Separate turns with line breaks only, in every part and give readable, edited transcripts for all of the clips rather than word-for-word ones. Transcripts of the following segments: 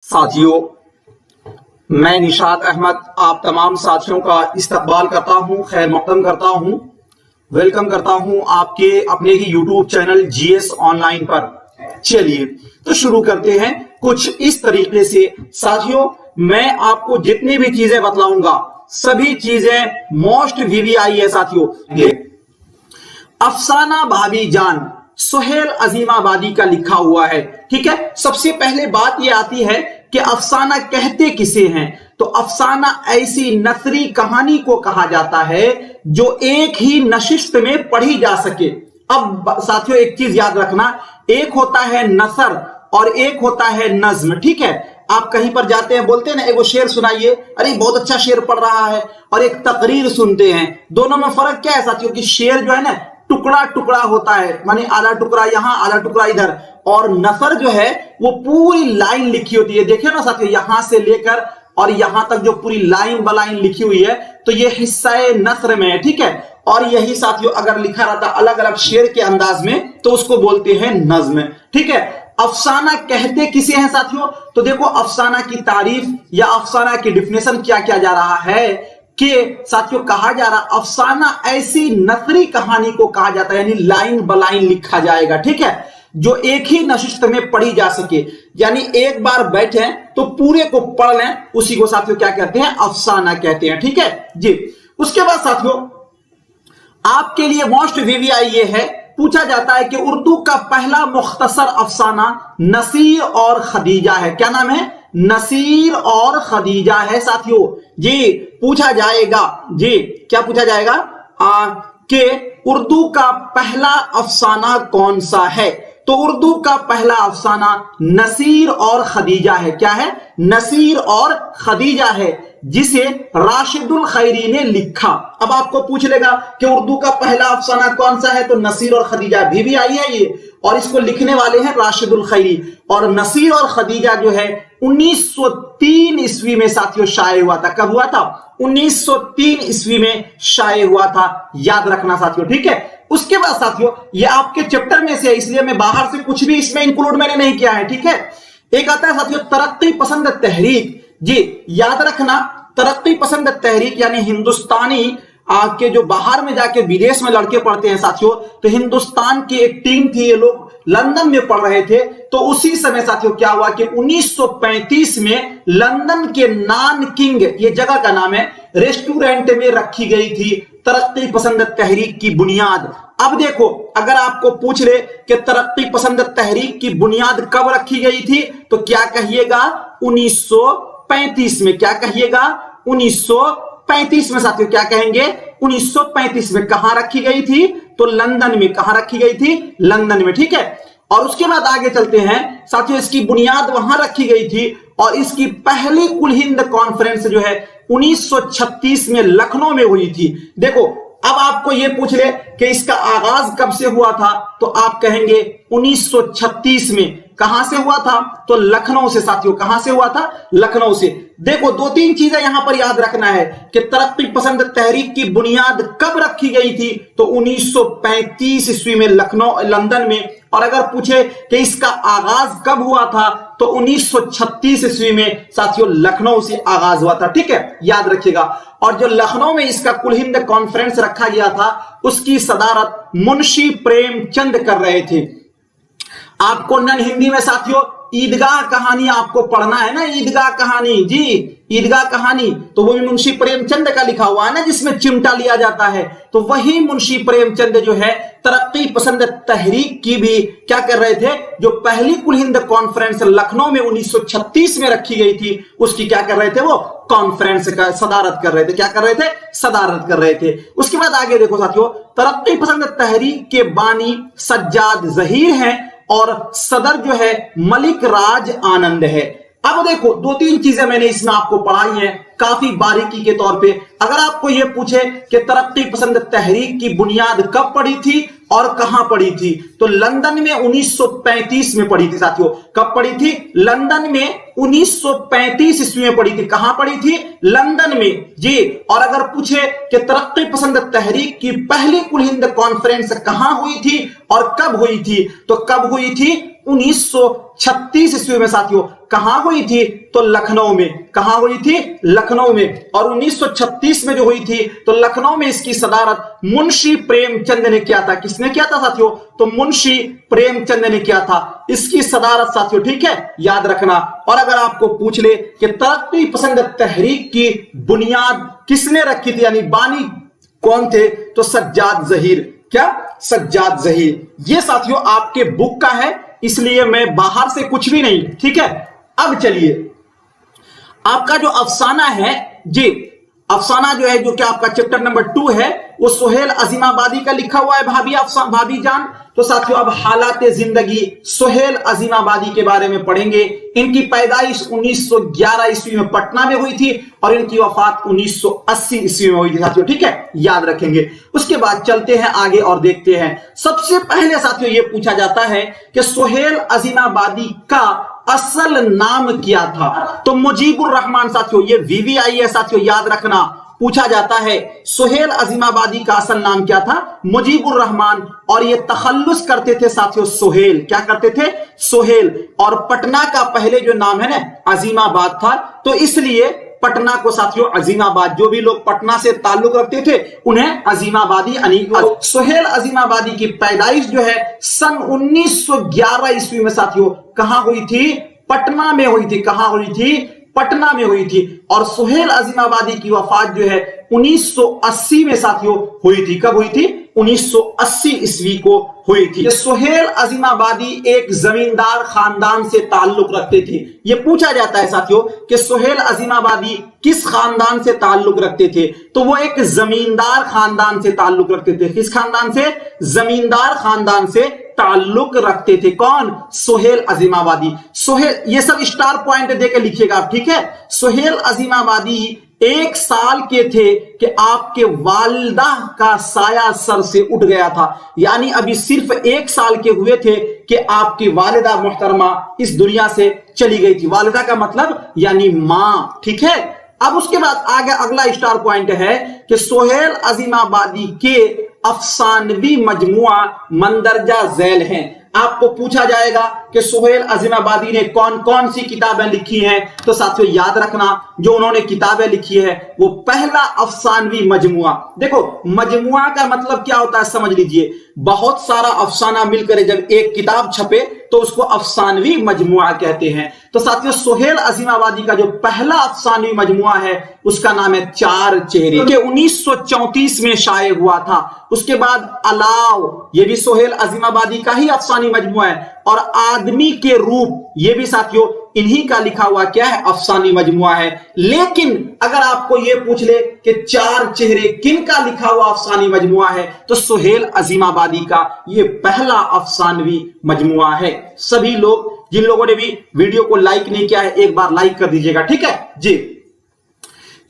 साथियों, मैं निशात अहमद आप तमाम साथियों का इस्तकबाल करता हूं, खैर मक़दम करता हूं, वेलकम करता हूं आपके अपने ही यूट्यूब चैनल जीएस ऑनलाइन पर। चलिए तो शुरू करते हैं कुछ इस तरीके से। साथियों, मैं आपको जितनी भी चीजें बतलाऊंगा सभी चीजें मोस्ट वीवीआई है। साथियों, अफसाना भाभी जान सुहेल अजीमाबादी का लिखा हुआ है। ठीक है, सबसे पहले बात यह आती है कि अफसाना कहते किसे हैं। तो अफसाना ऐसी नसरी कहानी को कहा जाता है जो एक ही नशिस्त में पढ़ी जा सके। अब साथियों एक चीज याद रखना, एक होता है नसर और एक होता है नज्म। ठीक है, आप कहीं पर जाते हैं, बोलते हैं ना, एक वो शेर सुनाइए, अरे बहुत अच्छा शेर पढ़ रहा है, और एक तकरीर सुनते हैं। दोनों में फर्क क्या है साथियों कि शेर जो है ना टुकड़ा टुकड़ा होता है, माने आधा टुकड़ा यहां आधा टुकड़ा इधर, और नसर जो है वो पूरी लाइन लिखी होती है। देखिए ना साथियों, यहां से लेकर और यहां तक जो पूरी लाइन ब लाइन लिखी हुई है, तो ये हिस्सा नसर में है। ठीक है, और यही साथियों अगर लिखा रहता अलग अलग शेर के अंदाज में तो उसको बोलते हैं नज्म। ठीक है, अफसाना कहते किसे हैं साथियों? तो देखो, अफसाना की तारीफ या अफसाना की डिफिनेशन क्या किया जा रहा है कि साथियों कहा जा रहा अफसाना ऐसी नसरी कहानी को कहा जाता है, यानी लाइन ब लाइन लिखा जाएगा। ठीक है, जो एक ही नशिस्त में पढ़ी जा सके, यानी एक बार बैठे तो पूरे को पढ़ लें, उसी को साथियों क्या कहते हैं? अफसाना कहते हैं। ठीक है जी। उसके बाद साथियों आपके लिए मोस्ट वीवीआई ये है, पूछा जाता है कि उर्दू का पहला मुख्तसर अफसाना नसीर और खदीजा है। क्या नाम है? नसीर और खदीजा है साथियों। जी पूछा जाएगा, जी क्या पूछा जाएगा कि उर्दू का पहला अफसाना कौन सा है? तो उर्दू का पहला अफसाना नसीर और खदीजा है। क्या है? नसीर और खदीजा है, जिसे राशिदुल खैरी ने लिखा। अब आपको पूछ लेगा कि उर्दू का पहला अफसाना कौन सा है? तो नसीर और खदीजा भी आई है ये, और इसको लिखने वाले हैं राशिदुल खैरी। और नसीर और खदीजा जो है 1903 ईस्वी में साथियों शाये हुआ था। कब हुआ था? 1903 ईस्वी में शाये हुआ था, याद रखना साथियों। ठीक है, उसके बाद साथियों ये आपके चैप्टर में से है, इसलिए मैं बाहर से कुछ भी इसमें इंक्लूड मैंने नहीं किया है। ठीक है, एक आता है साथियों तरक्की पसंद तहरीक। जी याद रखना, तरक्की पसंद तहरीक यानी हिंदुस्तानी के जो बाहर में जाके विदेश में लड़के पढ़ते हैं साथियों, तो हिंदुस्तान की एक टीम थी, ये लोग लंदन में पढ़ रहे थे। तो उसी समय साथियों क्या हुआ कि 1935 में लंदन के नान किंग, ये जगह का नाम है, रेस्टोरेंट में रखी गई थी तरक्की पसंद तहरीक की बुनियाद। अब देखो, अगर आपको पूछ ले कि तरक्की पसंद तहरीक की बुनियाद कब रखी गई थी, तो क्या कहिएगा? 1935 में। क्या कहिएगा? 1935 में साथियों। क्या कहेंगे? 1935 में। कहां रखी गई थी? तो लंदन में। कहां रखी गई थी? लंदन में। ठीक है, और उसके बाद आगे चलते हैं साथियों, इसकी बुनियाद वहां रखी गई थी, और इसकी पहली कुल हिंद कॉन्फ्रेंस जो है 1936 में लखनऊ में हुई थी। देखो, अब आपको यह पूछ ले कि इसका आगाज कब से हुआ था, तो आप कहेंगे 1936 में। कहां से हुआ था? तो लखनऊ से साथियों। कहां से हुआ था? लखनऊ से। देखो, दो तीन चीजें यहां पर याद रखना है कि तरक्की पसंद तहरीक की बुनियाद कब रखी गई थी, तो 1935 ईस्वी में लखनऊ लंदन में। और अगर पूछे कि इसका आगाज कब हुआ था, तो 1936 ईस्वी में साथियों लखनऊ से आगाज हुआ था। ठीक है, याद रखिएगा। और जो लखनऊ में इसका कुल हिंद कॉन्फ्रेंस रखा गया था, उसकी सदारत मुंशी प्रेमचंद कर रहे थे। आपको नन हिंदी में साथियों ईदगाह कहानी आपको पढ़ना है ना, ईदगाह कहानी। जी ईदगाह कहानी, तो वो भी मुंशी प्रेमचंद का लिखा हुआ है ना, जिसमें चिमटा लिया जाता है। तो वही मुंशी प्रेमचंद जो है तरक्की पसंद तहरीक की भी क्या कर रहे थे, जो पहली कुल हिंद कॉन्फ्रेंस लखनऊ में 1936 में रखी गई थी, उसकी क्या कर रहे थे? वो कॉन्फ्रेंस का सदारत कर रहे थे। क्या कर रहे थे? सदारत कर रहे थे। उसके बाद आगे देखो साथियों, तरक्की पसंद तहरीक के बानी सज्जाद जहीर हैं और सदर जो है मलिक राज आनंद है। अब देखो, दो तीन चीजें मैंने इसमें आपको पढ़ाई हैं काफी बारीकी के तौर पे। अगर आपको यह पूछे कि तरक्की पसंद तहरीक की बुनियाद कब पड़ी थी और कहां पड़ी थी, तो लंदन में 1935 में पड़ी थी साथियों। कब पड़ी थी? लंदन में 1935 ईस्वी में पड़ी थी। कहां पड़ी थी? लंदन में। जी, और अगर पूछे कि तरक्की पसंद तहरीक की पहली कुल हिंद कॉन्फ्रेंस कहां हुई थी और कब हुई थी, तो कब हुई थी? 1936 ईस्वी में साथियों कहां हुई थी? तो लखनऊ में। कहां हुई थी? लखनऊ में। और 1936 में जो हुई थी तो लखनऊ में इसकी सदारत मुंशी प्रेमचंद ने किया था। किसने किया था साथियों? तो मुंशी प्रेमचंद ने किया था इसकी सदारत साथियों, ठीक है, याद रखना। और अगर आपको पूछ ले कि तरक्की पसंद तहरीक की बुनियाद किसने रखी थी, यानी बानी कौन थे, तो सज्जाद जहीर। क्या? सज्जाद जहीर। ये साथियों आपके बुक का है, इसलिए मैं बाहर से कुछ भी नहीं, ठीक है। अब चलिए आपका जो अफसाना है जी, अफसाना जो है जो कि आपका चैप्टर नंबर 2 है वो सुहेल अजीमाबादी का लिखा हुआ है भाभी जान। तो साथियों अब हालात जिंदगी सुहेल अजीमाबादी के बारे में पढ़ेंगे। इनकी पैदाइश 1911 ईस्वी में पटना में हुई थी और इनकी वफात 1980 ईस्वी में हुई थी साथियों, ठीक है, याद रखेंगे। उसके बाद चलते हैं आगे और देखते हैं। सबसे पहले साथियों ये पूछा जाता है कि सुहेल अजीमाबादी का असल नाम क्या था? तो मुजीबुर रहमान साथियों, ये वीवीआई है साथियों, याद रखना। पूछा जाता है सुहेल अजीमाबादी का असल नाम क्या था? मुजीबुर रहमान। और ये तखल्लुस करते थे साथियों सुहेल। क्या करते थे? सुहेल। और पटना का पहले जो नाम है ना अजीमाबाद था, तो इसलिए पटना को साथियों अजीमाबाद, जो भी लोग पटना से ताल्लुक रखते थे उन्हें अजीमाबादी सुहेल अजीमाबादी की पैदाइश जो है सन 1911 ईस्वी में साथियों कहां हुई थी? पटना में हुई थी। कहां हुई थी? पटना में हुई थी। और सुहेल अजीमाबादी की वफात जो है 1980 में साथियों हुई थी। कब हुई थी? 1980 ईस्वी को हुई थी। सुहेल अजीमाबादी एक जमींदार खानदान से ताल्लुक रखते थे। यह पूछा जाता है साथियों कि सुहेल अजीमाबादी किस खानदान से ताल्लुक रखते थे? तो वो एक जमींदार खानदान से ताल्लुक रखते थे। किस खानदान से? जमींदार खानदान से ताल्लुक रखते थे। कौन? सुहेल अजीमाबादी। सुहेल, ये सब स्टार पॉइंट देकर लिखिएगा आप, ठीक है। सुहेल अजीमाबादी 1 साल के थे कि आपके वालिदा का साया सर से उठ गया था। यानी अभी सिर्फ 1 साल के हुए थे कि आपकी वालिदा मुहतरमा इस दुनिया से चली गई थी। वालिदा का मतलब यानी मां, ठीक है। अब उसके बाद आगे अगला स्टार पॉइंट है कि सुहेल अजीमाबादी के अफसानवी मजमुआ मंदरजा झैल हैं। आपको पूछा जाएगा कि सुहेल अजीमाबादी ने कौन कौन सी किताबें लिखी हैं, तो साथियों याद रखना जो उन्होंने किताबें लिखी है वो पहला अफसानवी मजमुआ। देखो मजमुआ का मतलब क्या होता है समझ लीजिए, बहुत सारा अफसाना मिलकर जब एक किताब छपे तो उसको अफसानवी मजमुआ कहते हैं। तो साथियों सुहेल अजीमाबादी का जो पहला अफसानवी मजमुआ है उसका नाम है 4 चेहरे, के 1934 में शाये हुआ था। उसके बाद अलाव, ये भी सुहेल अजीमाबादी का ही अफसानी मजमुआ है। और आदमी के रूप, ये भी साथियों इन्हीं का लिखा हुआ क्या है? अफसानी मजमुआ है। लेकिन अगर आपको यह पूछ ले कि 4 चेहरे किन का लिखा हुआ अफसानी मजमुआ है, तो सुहेल अजीमाबादी का ये पहला अफसानवी मजमुआ है। सभी लोग जिन लोगों ने भी वीडियो को लाइक नहीं किया है एक बार लाइक कर दीजिएगा, ठीक है जी।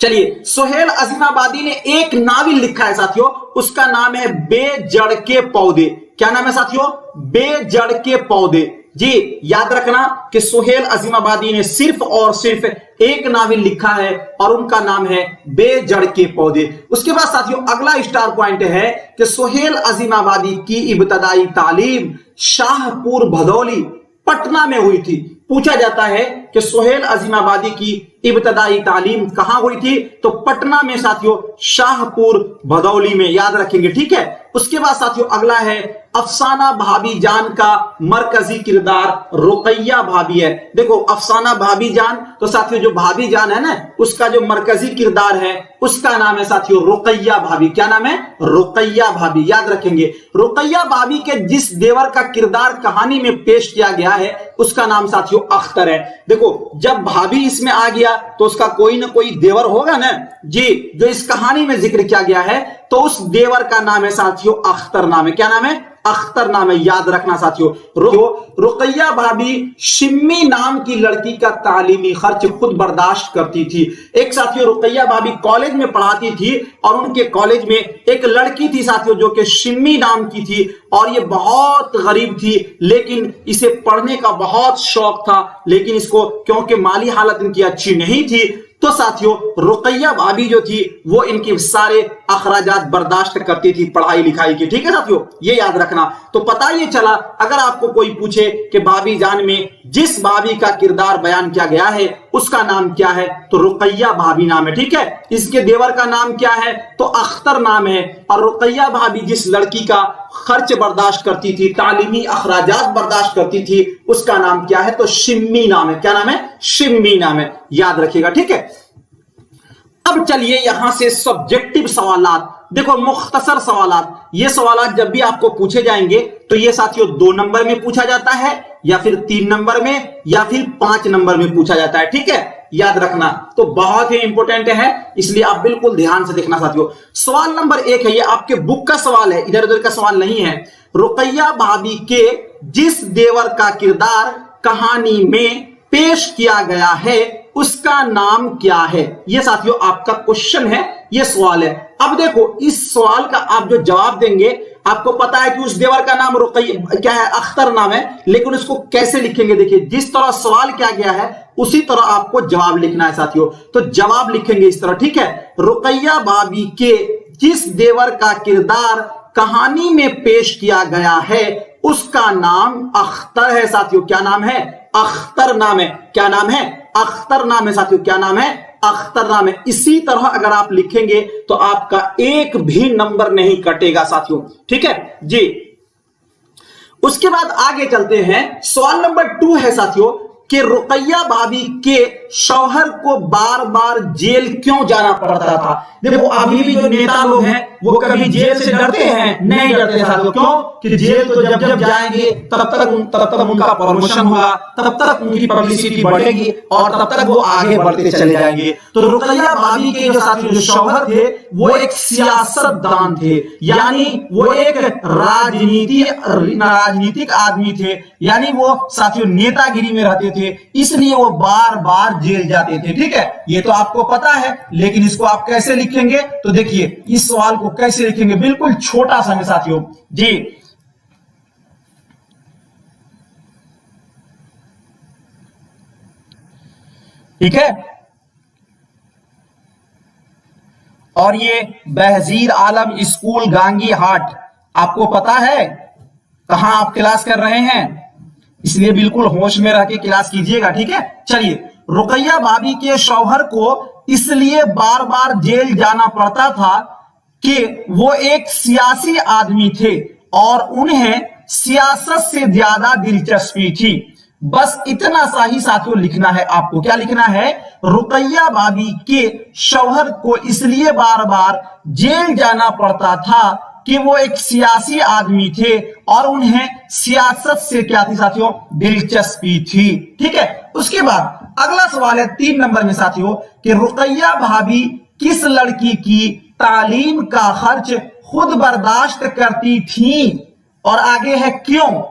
चलिए सुहेल अजीमाबादी ने एक नावल लिखा है साथियों, उसका नाम है बेजड़ के पौधे। क्या नाम है साथियों? बेजड़ के पौधे। जी याद रखना कि सुहेल अजीमाबादी ने सिर्फ और सिर्फ एक नावल लिखा है और उनका नाम है बेजड़ के पौधे। उसके बाद साथियों अगला स्टार पॉइंट है कि सुहेल अजीमाबादी की इब्तदाई तालीम शाहपुर भदौली पटना में हुई थी। पूछा जाता है कि सुहेल अजीमाबादी की इब्तदाई तालीम कहां हुई थी? तो पटना में साथियों शाहपुर भदौली में, याद रखेंगे, ठीक है। उसके बाद साथियों अगला है अफसाना भाभी जान का मरकजी किरदार रुकैया भाभी है। देखो अफसाना भाभी जान, तो साथियों जो भाभी जान है ना उसका जो मरकजी किरदार है उसका नाम है साथियों रुकैया भाभी। क्या नाम है? रुकैया भाभी, याद रखेंगे। रुकैया भाभी के जिस देवर का किरदार कहानी में पेश किया गया है उसका नाम साथियों अख्तर है। देखो जब भाभी इसमें आ गया तो उसका कोई ना कोई देवर होगा ना जी, जो इस कहानी में जिक्र किया गया है, तो उस देवर का नाम है साथियों अख्तर नाम है। क्या नाम है? अख्तर नाम है, याद रखना साथियों। रुकैया भाभी शिम्मी नाम की लड़की का तालीमी खर्च खुद बर्दाश्त करती थी। एक साथियों रुकैया भाभी कॉलेज में पढ़ाती थी और उनके कॉलेज में एक लड़की थी साथियों जो कि शिम्मी नाम की थी और ये बहुत गरीब थी, लेकिन इसे पढ़ने का बहुत शौक था, लेकिन इसको क्योंकि माली हालत इनकी अच्छी नहीं थी तो साथियों रुकैया भाभी जो थी वो इनके सारे अखराजात बर्दाश्त करती थी पढ़ाई लिखाई की, ठीक है साथियों, ये याद रखना। तो पता ये चला अगर आपको कोई पूछे कि भाभी जान में जिस भाभी का किरदार बयान किया गया है उसका नाम क्या है? तो रुकैया भाभी नाम है। ठीक है, इसके देवर का नाम क्या है? तो अख्तर नाम है। और रुकैया भाभी जिस लड़की का खर्च बर्दाश्त करती थी, तालीमी अखराजात बर्दाश्त करती थी, उसका नाम क्या है? तो शिम्मी नाम है। क्या नाम है? शिम्मी नाम है, याद रखिएगा। ठीक है, अब चलिए यहां से सब्जेक्टिव सवालात देखो, मुख्तसर सवालात। ये सवालात जब भी आपको पूछे जाएंगे तो ये साथियों 2 नंबर में पूछा जाता है, या फिर 3 नंबर में, या फिर 5 नंबर में पूछा जाता है। ठीक है, याद रखना। तो बहुत ही इंपॉर्टेंट है, इसलिए आप बिल्कुल ध्यान से देखना साथियों। सवाल नंबर 1 है, ये आपके बुक का सवाल है, इधर उधर का सवाल नहीं है। रुकैया भाभी के जिस देवर का किरदार कहानी में पेश किया गया है उसका नाम क्या है? ये साथियों आपका क्वेश्चन है, ये सवाल है। अब देखो, इस सवाल का आप जो जवाब देंगे, आपको पता है कि उस देवर का नाम रुकैया क्या है? अख्तर नाम है। लेकिन उसको कैसे लिखेंगे? देखिए, जिस तरह सवाल किया गया है उसी तरह आपको जवाब लिखना है साथियों। तो जवाब लिखेंगे इस तरह। ठीक है, रुकैया भाभी के जिस देवर का किरदार कहानी में पेश किया गया है उसका नाम अख्तर है साथियों। क्या नाम है? अख्तर नाम है। क्या नाम है? अख्तर नाम है साथियों। क्या नाम है? अख्तर नाम है। इसी तरह अगर आप लिखेंगे तो आपका एक भी नंबर नहीं कटेगा साथियों। ठीक है जी। उसके बाद आगे चलते हैं। सवाल नंबर 2 है साथियों कि रुकैया भाभी के शौहर को बार बार जेल क्यों जाना पड़ता था? देखो, अभी भी जो नेता लोग हैं वो कभी जेल से डरते हैं? नहीं डरते साथियों। क्यों? कि जेल तो जब जब जाएंगे तब तक उनका प्रमोशन होगा, तब तक उनकी पब्लिसिटी बढ़ेगी और तब तक वो आगे बढ़ते चले जाएंगे। तो रुकैया भाभी के जो साथियों जो शौहर थे वो एक सियासतदान थे, यानी वो एक राजनीतिक आदमी थे, यानी वो साथियों नेतागिरी में रहते थे, इसलिए वो बार बार जेल जाते थे। ठीक है, ये तो आपको पता है। लेकिन इसको आप कैसे लिखेंगे? तो देखिए, इस सवाल को कैसे लिखेंगे, बिल्कुल छोटा सा है साथियों जी। ठीक है, और ये बहजीर आलम स्कूल गांगी हाट, आपको पता है कहां आप क्लास कर रहे हैं, इसलिए बिल्कुल होश में रह के क्लास कीजिएगा। ठीक है, चलिए। रुकैया भाभी के शौहर को इसलिए बार बार जेल जाना पड़ता था कि वो एक सियासी आदमी थे और उन्हें सियासत से ज्यादा दिलचस्पी थी। बस इतना सा ही साथियों लिखना है आपको। क्या लिखना है? रुकैया भाभी के शौहर को इसलिए बार बार जेल जाना पड़ता था कि वो एक सियासी आदमी थे और उन्हें सियासत से क्या थी साथियों? दिलचस्पी थी। ठीक है, उसके बाद अगला सवाल है 3 नंबर में साथियों कि रुकैया भाभी किस लड़की की तालीम का खर्च खुद बर्दाश्त करती थी? और आगे है क्यों,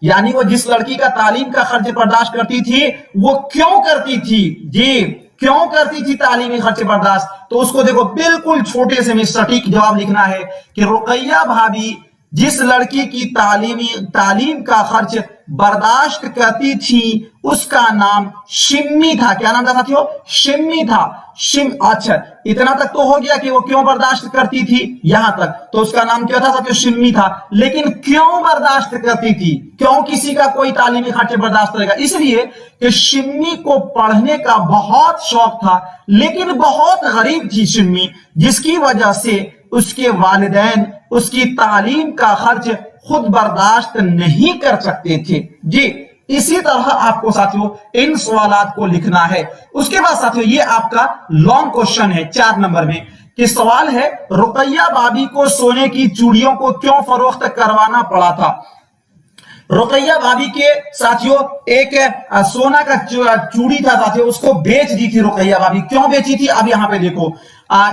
यानी वो जिस लड़की का तालीम का खर्च बर्दाश्त करती थी वो क्यों करती थी? जी, क्यों करती थी तालीमी खर्च बर्दाश्त? तो उसको देखो, बिल्कुल छोटे से में सटीक जवाब लिखना है कि रुकैया भाभी जिस लड़की की तालीम का खर्च बर्दाश्त करती थी उसका नाम शिम्मी था। क्या नाम था साथियों? शिम्मी था। अच्छा, इतना तक तो हो गया कि वो क्यों बर्दाश्त करती थी, यहां तक तो उसका नाम क्या था साथियों? शिम्मी था। लेकिन क्यों बर्दाश्त करती थी? क्यों किसी का कोई तालीमी खर्च बर्दाश्त करेगा? इसलिए कि शिम्मी को पढ़ने का बहुत शौक था, लेकिन बहुत गरीब थी शिम्मी, जिसकी वजह से उसके वालिदैन उसकी तालीम का खर्च खुद बर्दाश्त नहीं कर सकते थे। जी, इसी तरह आपको साथियों इन सवालात को लिखना है। उसके बाद साथियों ये आपका लॉन्ग क्वेश्चन है 4 नंबर में कि सवाल है रुकैया भाभी को सोने की चूड़ियों को क्यों फरोख्त करवाना पड़ा था? रुकैया भाभी के साथियों एक सोना का चूड़ी था साथियों, उसको बेच दी थी रुकैया भाभी। क्यों बेची थी? अब यहां पे देखो,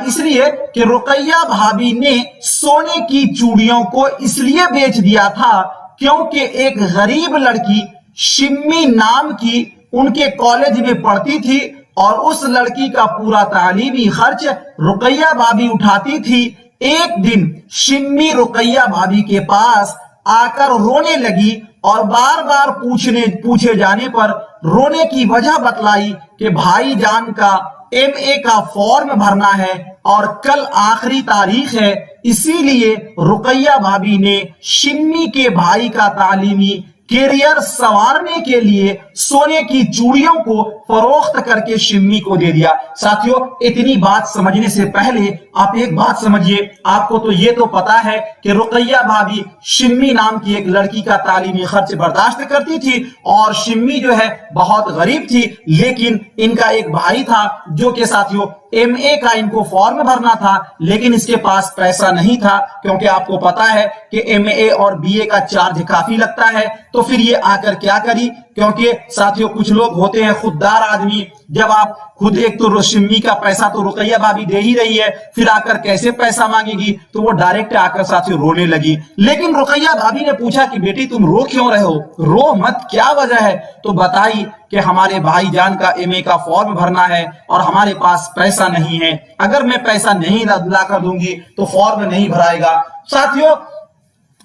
इसलिए कि रुकैया भाभी ने सोने की चूड़ियों को इसलिए बेच दिया था क्योंकि एक गरीब लड़की शिम्मी नाम की उनके कॉलेज में पढ़ती थी और उस लड़की का पूरा तालीमी खर्च रुकैया भाभी उठाती थी। एक दिन शिम्मी रुकैया भाभी के पास आकर रोने लगी और बार बार पूछे जाने पर रोने की वजह बतलाई कि भाईजान का MA का फॉर्म भरना है और कल आखिरी तारीख है, इसीलिए रुकैया भाभी ने शिम्मी के भाई का तालीमी कैरियर संवारने के लिए सोने की चूड़ियों को फरोख्त करके शिम्मी को दे दिया। साथियों, इतनी बात समझने से पहले आप एक बात समझिए, आपको तो ये तो पता है कि रुकैया भाभी शिम्मी नाम की एक लड़की का तालीमी खर्च बर्दाश्त करती थी और शिम्मी जो है बहुत गरीब थी, लेकिन इनका एक भाई था जो कि साथियों MA का इनको फॉर्म भरना था, लेकिन इसके पास पैसा नहीं था, क्योंकि आपको पता है कि MA और BA का चार्ज काफी लगता है। तो फिर ये आकर क्या करी, क्योंकि साथियों कुछ लोग होते हैं खुददार आदमी, जब आप खुद एक तो शिम्मी का पैसा तो रुकैया भाभी दे ही रही है, फिर आकर कैसे पैसा मांगेगी, तो वो डायरेक्ट आकर साथियों रोने लगी। लेकिन रुकैया भाभी ने पूछा कि बेटी तुम रो क्यों रहे हो, रो मत, क्या वजह है? तो बताई कि हमारे भाईजान का MA का फॉर्म भरना है और हमारे पास पैसा नहीं है, अगर मैं पैसा नहीं ला कर दूंगी तो फॉर्म नहीं भराएगा। साथियों,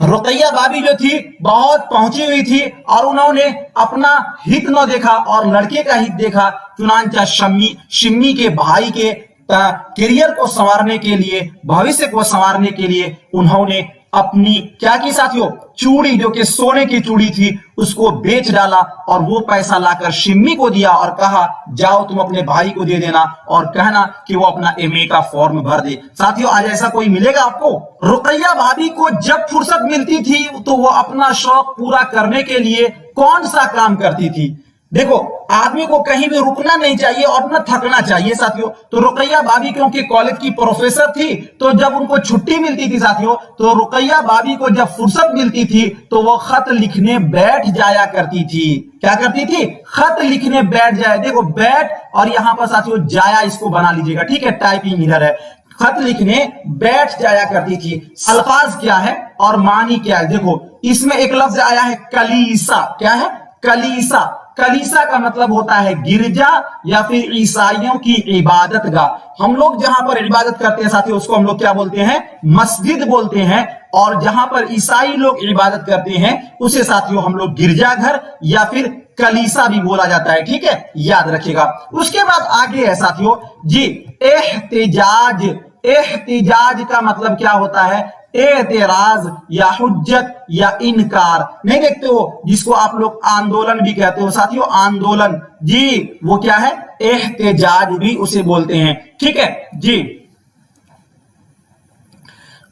रुकैया भाभी जो थी बहुत पहुंची हुई थी और उन्होंने अपना हित न देखा और लड़के का हित देखा, चुनांचा शिम्मी के भाई के करियर को संवारने के लिए, भविष्य को संवारने के लिए उन्होंने अपनी क्या की साथियों, चूड़ी जो कि सोने की चूड़ी थी उसको बेच डाला और वो पैसा लाकर शिम्मी को दिया और कहा जाओ तुम अपने भाई को दे देना और कहना कि वो अपना MA का फॉर्म भर दे। साथियों, आज ऐसा कोई मिलेगा आपको? रुकैया भाभी को जब फुर्सत मिलती थी तो वो अपना शौक पूरा करने के लिए कौन सा काम करती थी? देखो, आदमी को कहीं भी रुकना नहीं चाहिए और न थकना चाहिए साथियों। तो रुकैया भाभी क्योंकि कॉलेज की प्रोफेसर थी, तो जब उनको छुट्टी मिलती थी साथियों, तो रुकैया भाभी को जब फुर्सत मिलती थी तो वो खत लिखने बैठ जाया करती थी। क्या करती थी? खत लिखने बैठ जाए। देखो, बैठ और यहां पर साथियों जाया इसको बना लीजिएगा, ठीक है, टाइपिंग इधर है। खत लिखने बैठ जाया करती थी। अल्फाज क्या है और मानी क्या है? देखो, इसमें एक लफ्ज आया है कलीसा। क्या है? कलीसा। कलीसा का मतलब होता है गिरजा या फिर ईसाइयों की इबादत गाह। हम लोग जहां पर इबादत करते हैं साथियों उसको हम लोग क्या बोलते हैं? मस्जिद बोलते हैं। और जहां पर ईसाई लोग इबादत करते हैं उसे साथियों हम लोग गिरजाघर या फिर कलीसा भी बोला जाता है, ठीक है, याद रखिएगा। उसके बाद आगे है साथियों जी एहतिजाज। एहतिजाज का मतलब क्या होता है? एतराज या हुज्जत या इनकार। नहीं देखते हो जिसको आप लोग आंदोलन भी कहते हो साथियों, आंदोलन जी वो क्या है? एहतिजाज भी उसे बोलते हैं, ठीक है जी।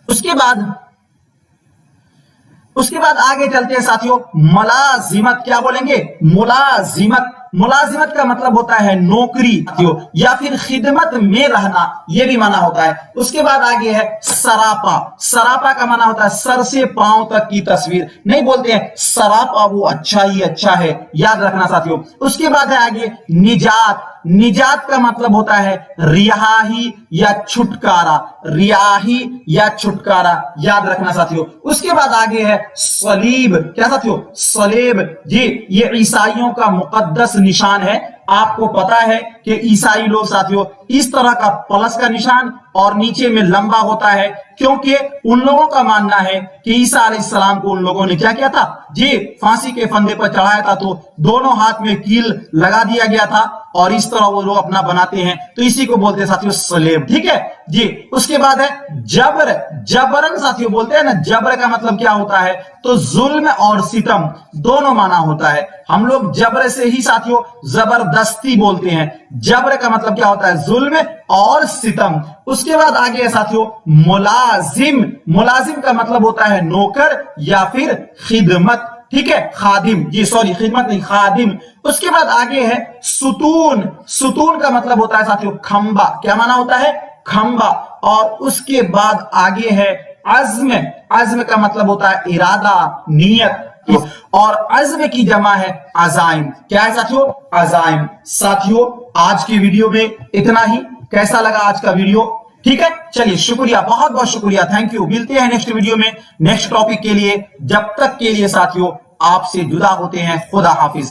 उसके बाद आगे चलते हैं साथियों, मुलाजिमत। क्या बोलेंगे? मुलाजिमत। मुलाजिमत का मतलब होता है नौकरी या फिर खिदमत में रहना, यह भी माना होता है। उसके बाद आगे है सरापा। सरापा का माना होता है सर से पांव तक की तस्वीर। नहीं बोलते हैं सरापा वो अच्छा ही अच्छा है, याद रखना साथियों। उसके बाद है आगे निजात। निजात का मतलब होता है रिहाई या छुटकारा। रिहाई या छुटकारा, याद रखना साथियों। उसके बाद आगे है सलीब। क्या साथियों? सलीब जी ये ईसाइयों का मुकद्दस निशान है। आपको पता है कि ईसाई लोग साथियों इस तरह का प्लस का निशान और नीचे में लंबा होता है, क्योंकि उन लोगों का मानना है कि ईसा अलैहिस्सलाम को उन लोगों ने क्या किया था जी? फांसी के फंदे पर चढ़ाया था, तो दोनों हाथ में कील लगा दिया गया था और इस तरह वो लोग अपना बनाते हैं, तो इसी को बोलते हैं साथियों सलेब, ठीक है जी। उसके बाद है जबर। जबरन साथियों बोलते हैं ना, जबर का मतलब क्या होता है? तो जुल्म और सितम दोनों माना होता है। हम लोग जबर से ही साथियों जबरदस्ती बोलते हैं। जबर का मतलब क्या होता है? जुल्म और सितम। उसके बाद आगे है साथियों मुलाजिम। मुलाजिम का मतलब होता है नौकर या फिर खिदमत, ठीक है, खादिम जी, सॉरी खिदमत नहीं, खादिम। उसके बाद आगे है सुतून। सुतून का मतलब होता है साथियों खंबा। क्या माना होता है? खंबा। और उसके बाद आगे है अज़्म। अज़्म का मतलब होता है इरादा, नियत, और अज़्म की जमा है अज़ाइम। क्या है साथियों? अज़ाइम। साथियों आज की वीडियो में इतना ही। कैसा लगा आज का वीडियो? ठीक है, चलिए शुक्रिया, बहुत बहुत शुक्रिया, थैंक यू। मिलते हैं नेक्स्ट वीडियो में नेक्स्ट टॉपिक के लिए। जब तक के लिए साथियों आपसे जुदा होते हैं। खुदा हाफिज।